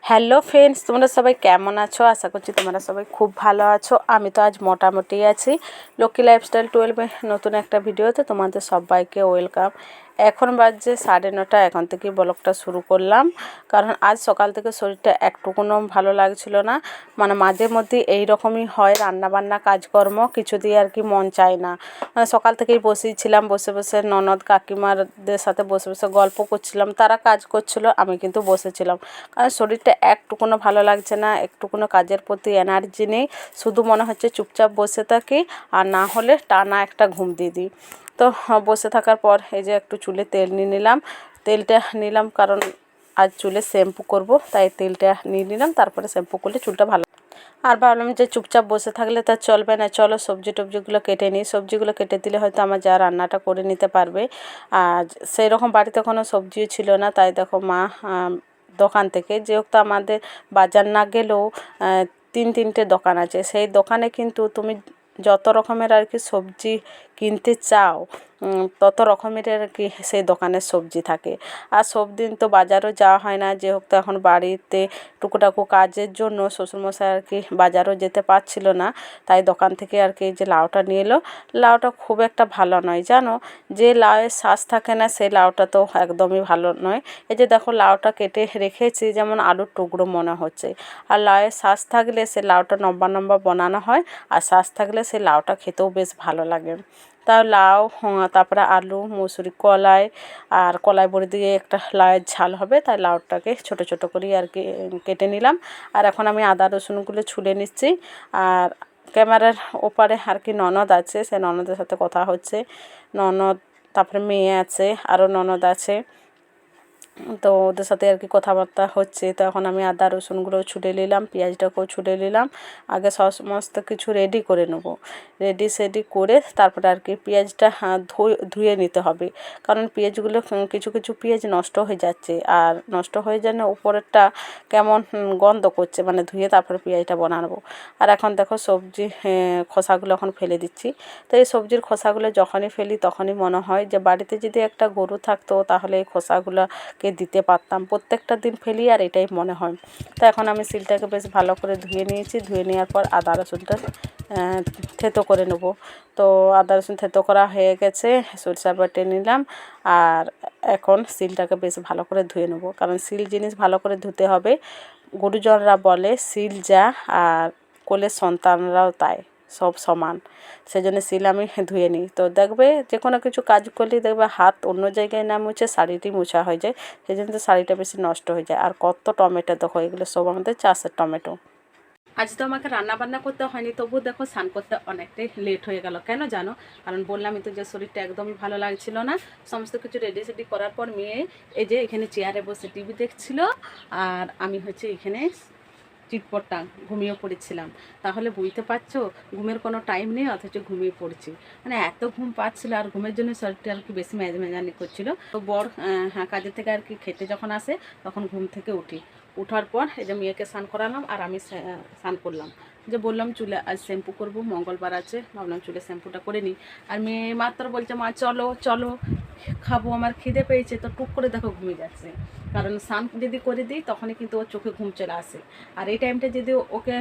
Hello friends, তোমরা সবাই কেমন আছো? আশা করছি তোমরা সবাই খুব ভালো আছো। আমি তো আজ মোটামুটি আছি। লক্ষ্মী লাইফস্টাইল 12 নতুন একটা ভিডিওতে তোমাদের সবাইকে ওয়েলকাম। এখন বাজছে 9:30। এখন থেকেই ব্লগটা শুরু করলাম, কারণ আজ সকাল থেকে শরীরটা একটুকুনও ভালো লাগছিল না। মানে মাঝে মধ্যে এই রকমই হয়, রান্নাবান্না কাজকর্ম কিছু দিয়ে আর কি মন চায় না। মানে সকাল থেকেই বসেছিলাম, বসে বসে ননদ কাকিমারদের সাথে বসে বসে গল্প করছিলাম। তারা কাজ করছিল, আমি কিন্তু বসেছিলাম। কারণ শরীরটা একটুকুনও ভালো লাগছে না, একটুকুনও কাজের প্রতি এনার্জি নেই। শুধু মনে হচ্ছে চুপচাপ বসে থাকি, আর না হলে টানা একটা ঘুম দিয়ে দিই। তো বসে থাকার পর এই যে একটু চুলে তেল নিয়ে নিলাম। তেলটা নিলাম কারণ আজ চুলে শ্যাম্পু করব, তাই তেলটা নিয়ে নিলাম। তারপরে শ্যাম্পু করলে চুলটা ভালো। আর ভাবলাম যে চুপচাপ বসে থাকলে তা চলবে না, চলো সবজিগুলো কেটে নিই। সবজিগুলো কেটে দিলে হয়তো আমার যা রান্নাটা করে নিতে পারবে। আর সেই রকম বাড়িতে কোনো সবজিও ছিল না, তাই দেখো মা দোকান থেকে, যেহেতু আমাদের বাজার না গেলেও তিনটে দোকান আছে, সেই দোকানে কিন্তু তুমি যত রকমের আর কি সবজি কিনতে চাও তত রকমের আর কি সেই দোকানের সবজি থাকে। আর সব দিন তো বাজারও যাওয়া হয় না, যেহেতু এখন বাড়িতে টুকুটাকু কাজের জন্য শ্বশুরমশাই আর কি বাজারও যেতে পারছিল না, তাই দোকান থেকে আর কি যে লাউটা নিয়ে এলো। লাউটা খুব একটা ভালো নয় জানো, যে লাউয়ের শ্বাস থাকে না সেই লাউটা তো একদমই ভালো নয়। এই যে দেখো লাউটা কেটে রেখেছি, যেমন আলুর টুকরো মনে হচ্ছে। আর লাউয়ের শ্বাস থাকলে সে লাউটা লম্বা লম্বা বানানো হয়, আর শ্বাস থাকলে সেই লাউটা খেতেও বেশ ভালো লাগে। তা লাউ, তারপরে আলু, মুসুরি, কলাই, আর কলাই বড়ি দিয়ে একটা লাউয়ের ঝাল হবে, তাই লাউটাকে ছোট ছোট করে আর কি কেটে নিলাম। আর এখন আমি আদা রসুনগুলো ছুলে নিচ্ছি। আর ক্যামেরার ওপারে আর কি ননদ আছে, সে ননদের সাথে কথা হচ্ছে। ননদ, তারপরে মেয়ে আছে, আরও ননদ আছে, তো ওদের সাথে আর কি কথাবার্তা হচ্ছে। তো এখন আমি আদা রসুনগুলো ছুলে নিলাম, পেঁয়াজটাকেও ছুলে নিলাম। আগে সমস্ত কিছু রেডি করে নেবো। সেডি করে তারপরে আর কি পেঁয়াজটা ধুয়ে নিতে হবে, কারণ পেঁয়াজগুলো কিছু কিছু পেঁয়াজ নষ্ট হয়ে যাচ্ছে। আর নষ্ট হয়ে যায় না, উপরেরটা কেমন গন্ধ করছে, মানে ধুয়ে তারপরে পেঁয়াজটা বানাবো। আর এখন দেখো সবজি খোসাগুলো এখন ফেলে দিচ্ছি। তো এই সবজির খোসাগুলো যখনই ফেলি তখনই মনে হয় যে বাড়িতে যদি একটা গরু থাকতো তাহলে এই খোসাগুলোকে দিতে পারতাম। প্রত্যেকটা দিন ফেলি আর এটাই মনে হয়। তো এখন আমি সিলটাকে বেশ ভালো করে ধুয়ে নিয়েছি। ধুয়ে নেওয়ার পর আদা রসুনটা থেতো করে নেব। তো আদা রসুন থেতো করা হয়ে গেছে, সরিষা বেটে নিলাম। আর এখন সিলটাকে বেশ ভালো করে ধুয়ে নেব, কারণ সিল জিনিস ভালো করে ধুতে হবে। গুরুজনরা বলে সিল যা আর কোলের সন্তানরাও তাই, সব সমান। সেজন্য সিল আমি ধুয়ে নিই। তো দেখবে যে কোনো কিছু কাজ করলেই দেখবে হাত অন্য জায়গায় না মুছে শাড়িটি মোছা হয়ে যায়, সেই জন্য তো শাড়িটা বেশি নষ্ট হয়ে যায়। আর কত টমেটো দেখো, এগুলো সব আমাদের চাষের টমেটো। আজ তো আমাকে রান্না বান্না করতে হয়নি, তবু দেখো স্নান করতে অনেকটাই লেট হয়ে গেল। কেন জানো? কারণ বললামই তো যে শরীরটা একদমই ভালো লাগছিল না। সমস্ত কিছু রেডি করার পর মেয়ে এই যে এখানে চেয়ারে বসে টিভি দেখছিল, আর আমি হচ্ছে এখানে চিটপটটা ঘুমিয়ে পড়েছিলাম। তাহলে বুঝতে পারছো, ঘুমের কোনো টাইম নেই, অথচ ঘুমিয়ে পড়ছি। মানে এত ঘুম পাচ্ছিল, আর ঘুমের জন্য শরীরটা আর কি বেশি মেজানি করছিল। তো বর হ্যাঁ কাজের থেকে আর কি খেতে যখন আসে তখন ঘুম থেকে উঠি। ওঠার পর এই যে মেয়েকে স্নান করালাম, আর আমি স্নান করলাম। যে বললাম চুলে আজ শ্যাম্পু করবো, মঙ্গলবার আছে, ভাবলাম চুলে শ্যাম্পুটা করে নিই। আর মেয়ে মাত্র বলছে মা চলো চলো খাবো, আমার খিদে পেয়েছে। তো টুক করে দেখো ঘুমিয়ে যাচ্ছে। কারণ স্নান যদি করে দিই তখনই কিন্তু ওর চোখে ঘুম চলে আসে। আর এই টাইমটা যদি ওকে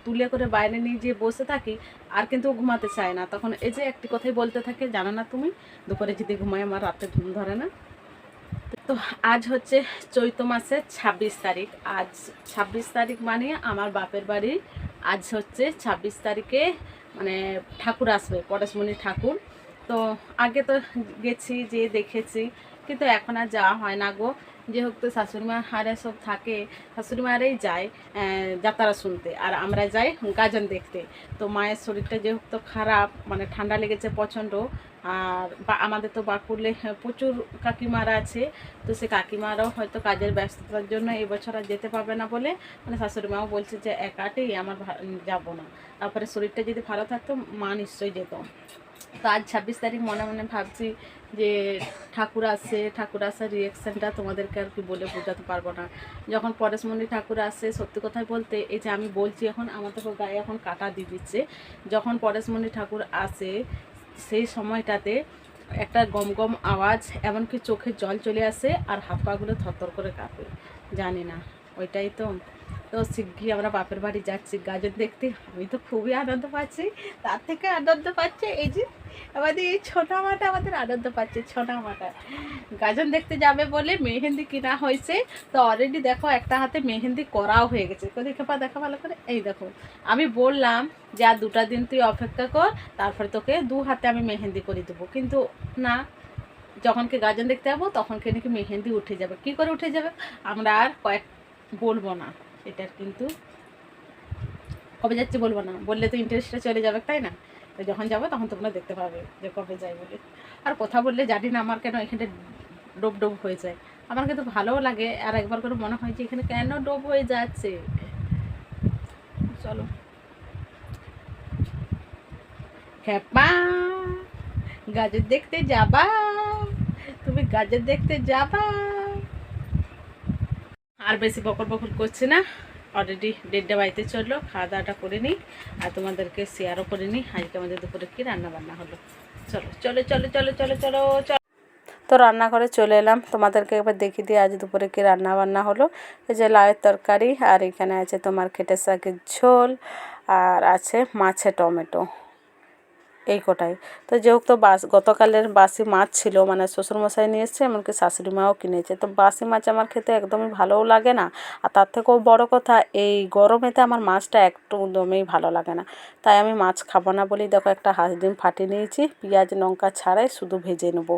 তুলে করে বাইরে নিয়ে যেয়ে বসে থাকি, আর কিন্তু ও ঘুমাতে চায় না। তখন এই যে একটি কথাই বলতে থাকে, জানো না তুমি, দুপুরে যদি ঘুমাই আমার রাতে ঘুম ধরে না। তো আজ হচ্ছে চৈত্র মাসের 26 তারিখ। আজ 26 তারিখ মানে আমার বাপের বাড়ি আজ হচ্ছে 26 তারিখে মানে ঠাকুর আসবে, পরশমণি ঠাকুর। তো আগে তো গেছি, যে দেখেছি, কিন্তু এখন আর যাওয়া হয় না গো। যেহেতু শাশুড়িমা হারে সব থাকে, শাশুড়ি মায়েরাই যায় যাত্রা শুনতে, আর আমরা যাই গাজন দেখতে। তো মায়ের শরীরটা যেহেতু খারাপ, মানে ঠান্ডা লেগেছে প্রচণ্ড। আর আমাদের তো বাঁকুড়ে প্রচুর কাকিমারা আছে। তো সে কাকিমারাও হয়তো কাজের ব্যস্ততার জন্য এবছর আর যেতে পারবে না বলে, মানে শাশুড়ি মাও বলছে যে একাটেই আমার যাবো না। তারপরে শরীরটা যদি ভালো থাকতো মা নিশ্চয়ই যেত। তো আজ 26 তারিখ মনে মনে ভাবছি যে ঠাকুর আসে, ঠাকুর আসার রিয়াকশানটা তোমাদেরকে আর কি বলে বোঝাতে পারবো না। যখন পরেশমণি ঠাকুর আসে, সত্যি কথাই বলতে এই যে আমি বলছি এখন আমার তো গায়ে এখন কাটা দিয়ে দিচ্ছে। যখন পরেশমণি ঠাকুর আসে সেই সময়টাতে একটা গম গম আওয়াজ, এমনকি চোখে জল চলে আসে, আর হাত পাগুলো থরথর করে কাঁপে। জানি না ওইটাই তো। তো শিগগিরই আমরা বাপের বাড়ি যাচ্ছি গাজন দেখতে। আমি তো খুবই আনন্দ পাচ্ছি, তার থেকে আনন্দ পাচ্ছে এই যে আমাদের এই ছোটা মাটা আমাদের আনন্দ পাচ্ছে। ছোটা মাটা গাজন দেখতে যাবে বলে মেহেন্দি কিনা হয়েছে। তো অলরেডি দেখো একটা হাতে মেহেন্দি করাও হয়ে গেছে। দেখে পা দেখা ভালো করে, এই দেখো আমি বললাম যে আর 2টা দিন তুই অপেক্ষা কর, তারপরে তোকে 2 হাতে আমি মেহেন্দি করে দেবো, কিন্তু না, যখনকে গাজন দেখতে যাবো তখনকে নাকি মেহেন্দি উঠে যাবে। কি করে উঠে যাবে আমরা আর বলবো না এটার, কিন্তু কবে যাচ্ছে বলবো না, বললে তো ইন্টারেস্টটা চলে যাবে, তাই না? তো যখন যাবো তখন তোমরা দেখতে পাবে যে কবে যাই বলে। আর কথা বললে জানি না আমার কেন এখানে ডোব ডোব হয়ে যায়। আমার কিন্তু ভালোও লাগে, আর একবার করে মনে হয় যে এখানে কেন ডোব হয়ে যাচ্ছে। চলো হ্যাপা, গাজর দেখতে যাবা, তুমি গাজর দেখতে যাবা। আর বেশি বকর বকর করছে না, অলরেডি 1:30 বাড়িতে চললো। খাওয়া দাওয়াটা করে নিই আর তোমাদেরকে শেয়ারও করে নিই আজকে আমাদের দুপুরে কী রান্না বান্না হলো। চলো চলো চলো চলো চলো চলো চলো। তো রান্নাঘরে চলে এলাম, তোমাদেরকে একবার দেখিয়ে দিই আজ দুপুরে কী রান্না বান্না হলো। এই যে লাউয়ের তরকারি, আর এখানে আছে তোমার খেটে শাকের ঝোল, আর আছে মাছে টমেটো, এই কটাই। তো যেহেতু গতকালের বাসি মাছ ছিল, মানে শ্বশুরমশাই নিয়ে এসছে, এমনকি শাশুড়ি মাও কিনেছে। তো বাসি মাছ আমার খেতে একদমই ভালোও লাগে না, আর তার থেকেও বড় কথা এই গরমেতে আমার মাছটা একদমই ভালো লাগে না। তাই আমি মাছ খাবো না বলেই দেখো একটা হাঁস ডিম ফাটিয়ে নিয়েছি, পেঁয়াজ লঙ্কা ছাড়াই শুধু ভেজে নেবো।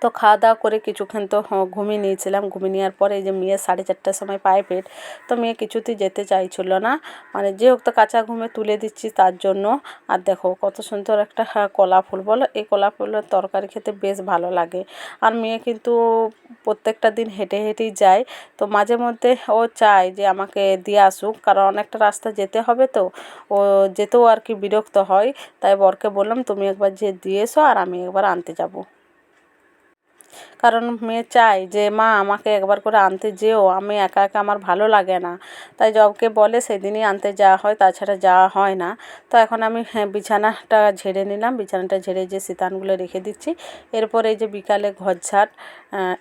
তো খাওয়া দাওয়া করে কিছুক্ষণ তো ঘুমিয়ে নিয়েছিলাম। ঘুমিয়ে নেওয়ার পরে এই যে মেয়ে 4:30টার সময় পায়ে পেট, তো মেয়ে কিছুতেই যেতে চাইছিল না, মানে যে হোক তো কাঁচা ঘুমে তুলে দিচ্ছি তার জন্য। আর দেখো কত সুন্দর একটা কলা ফুল, বলো এই কলা ফুলের তরকারি খেতে বেশ ভালো লাগে। আর মেয়ে কিন্তু প্রত্যেকটা দিন হেঁটে হেঁটেই যায়, তো মাঝে মধ্যে ও চায় যে আমাকে দিয়ে আসুক, কারণ অনেকটা রাস্তা যেতে হবে, তো ও যেতেও আর কি বিরক্ত হয়। তাই বরকে বললাম তুমি একবার যে দিয়ে এসো আর আমি একবার আনতে যাব। কারণ মেয়ে চায় যে মা আমাকে একবার করে আনতে যেও, আমি একা একা আমার ভালো লাগে না। তাই যবকে বলে সেদিনই আনতে যাওয়া হয়, তাছাড়া যাওয়া হয় না। তো এখন আমি বিছানাটা ঝেড়ে নিলাম, বিছানাটা ঝেড়ে যে সিতানগুলো রেখে দিচ্ছি। এরপর এই যে বিকালে ঘর ঝাড়,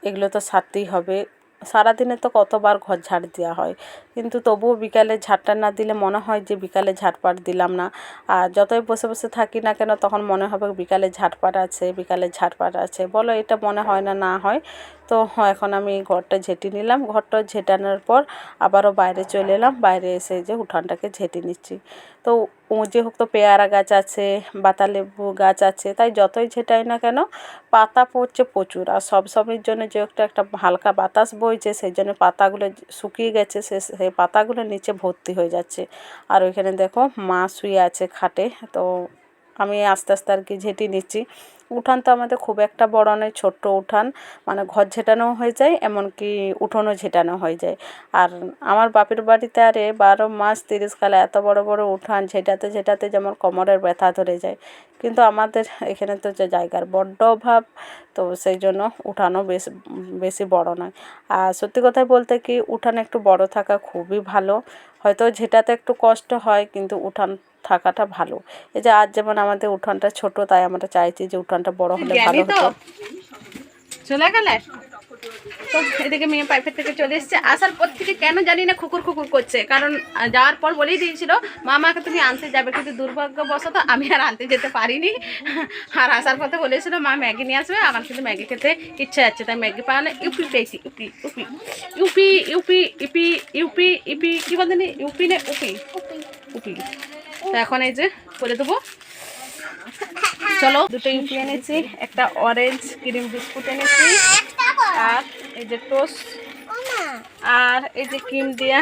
এগুলো তো সারতেই হবে। সারাদিনে তো কতবার ঘর ঝাড় দেওয়া হয়, কিন্তু তবুও বিকালে ঝাড়টা না দিলে মনে হয় যে বিকালে ঝাড়পাট দিলাম না। আর যতই বসে বসে থাকি না কেন তখন মনে হবে বিকালে ঝাড়পাট আছে, বিকালে ঝাড়পাট আছে, বলো এটা মনে হয় না, না হয়। তো এখন আমি ঘরটা ঝেঁটে নিলাম, ঘরটা ঝেঁটানোর পর আবারও বাইরে চলে এলাম, বাইরে এসে যে উঠানটাকে ঝেঁটে নিচ্ছি। তো যেহেতু পেয়ারা গাছ আছে, বাতালেবু গাছ আছে, তাই যতই ঝেঁটাই না কেন পাতা পড়ছে প্রচুর। আর সব সময়ের জন্য যে একটা হালকা বাতাস বইছে, সেই জন্য পাতাগুলো শুকিয়ে গেছে, সেই পাতাগুলো নিচে ভর্তি হয়ে যাচ্ছে। আর ওইখানে দেখো মা শুয়ে আছে খাটে, তো আমি আস্তে আস্তে আর কি ঝেঁটে নিচ্ছি। উঠান তো আমাদের খুব একটা বড় নয়, ছোট্ট উঠান, মানে ঘর ঝেঁটানোও হয়ে যায়, এমনকি উঠোনও ঝেঁটানো হয়ে যায়। আর আমার বাপের বাড়িতে আরে 12 মাস 30 কালে এত বড় বড় উঠান ঝেঁটাতে ঝেঁটাতে যেমন কোমরের ব্যথা ধরে যায়, কিন্তু আমাদের এখানে তো যে জায়গার বড্ড অভাব, তো সেই জন্য উঠানও বেশি বড় নয়। আর সত্যি কথা বলতে কি উঠান একটু বড় থাকা খুবই ভালো, হয়তো ঝেঁটাতে একটু কষ্ট হয়, কিন্তু উঠান থাকাটা ভালো। এই যে আজ যেমন আমাদের উঠানটা ছোট, তাই আমরা চাইছি যে উঠানটা বড় হলে ভালো হতো। চলে গেলে তো এদিকে মেয়ে পাইপের থেকে চলে এসছে, আসার পর থেকে কেন জানি না খুকুর খুকুর করছে, কারণ যাওয়ার পর বলেই দিয়েছিল মামাকে তুমি আনতে যাবে, কিন্তু দুর্ভাগ্যবশত আমি আর আনতে যেতে পারিনি। আর আসার পথে বলেছিল মা ম্যাগি নিয়ে আসবে, আমার কিন্তু ম্যাগি খেতে ইচ্ছে আছে, তাই ম্যাগি পাওয়া ইউপি পেয়েছি, UP UP UP UP UP UP UP কী বলতেন, ইউপি না উপি উপি। তো এখন এই যে করে দেবো। চলো দুটো ইউপি এনেছি, একটা অরেঞ্জ ক্রিম বিস্কুট এনেছি, আর এই যে টোস্ট, আর এই যে ক্রিম দেওয়া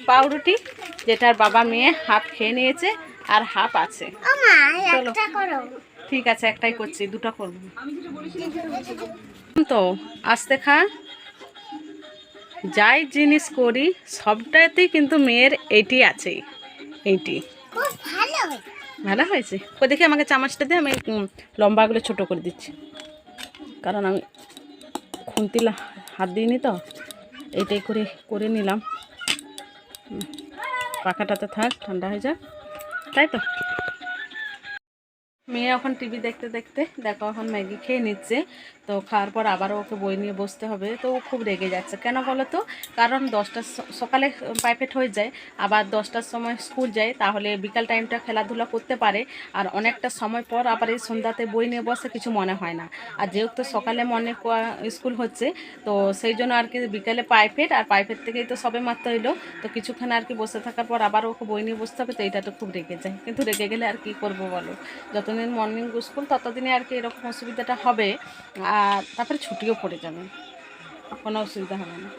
পাউরুটি, যেটার বাবা মেয়ে হাফ খেয়ে নিয়েছে আর হাফ আছে। চলো ঠিক আছে, একটাই করছি, দুটো করবো তো। আস্তে খা, যাই জিনিস করি সবটাতেই কিন্তু মেয়ের এইটি আছে, এইটি ভালো হয়েছে। ও দেখি আমাকে চামচটা দিয়ে, আমি লম্বাগুলো ছোট করে দিচ্ছি, কারণ আমি খুন্তি হাত দিইনি তো, এইটাই করে নিলাম। পাখাটাতে থাক, ঠান্ডা হয়ে যাক, তাই তো। মেয়ে এখন টিভি দেখতে দেখতে দেখো এখন ম্যাগি খেয়ে নিচ্ছে। তো খাওয়ার পর আবারও ওকে বই নিয়ে বসতে হবে। তো ও খুব রেগে যাচ্ছে, কেন বলো তো? কারণ 10টার সকালে প্রাইভেট হয়ে যায়, আবার 10টার সময় স্কুল যায়, তাহলে বিকাল টাইমটা খেলাধুলা করতে পারে। আর অনেকটা সময় পর আবার এই সন্ধ্যাতে বই নিয়ে বসে কিছু মনে হয় না। আর যেহেতু সকালে মর্নিং স্কুল হচ্ছে, তো সেই জন্য আর কি বিকালে প্রাইভেট, আর প্রাইভেট থেকেই তো সবে মাত্র এলো, তো কিছুক্ষণ আর কি বসে থাকার পর আবার ওকে বই নিয়ে বসতে হবে। তো এটা তো খুব রেগে যায়, কিন্তু রেগে গেলে আর কি করব বলো? যতদিন মর্নিং স্কুল ততদিনই আর কি এরকম অসুবিধাটা হবে, আর তারপরে ছুটিও পড়ে যাবে, কোনো অসুবিধা হবে না।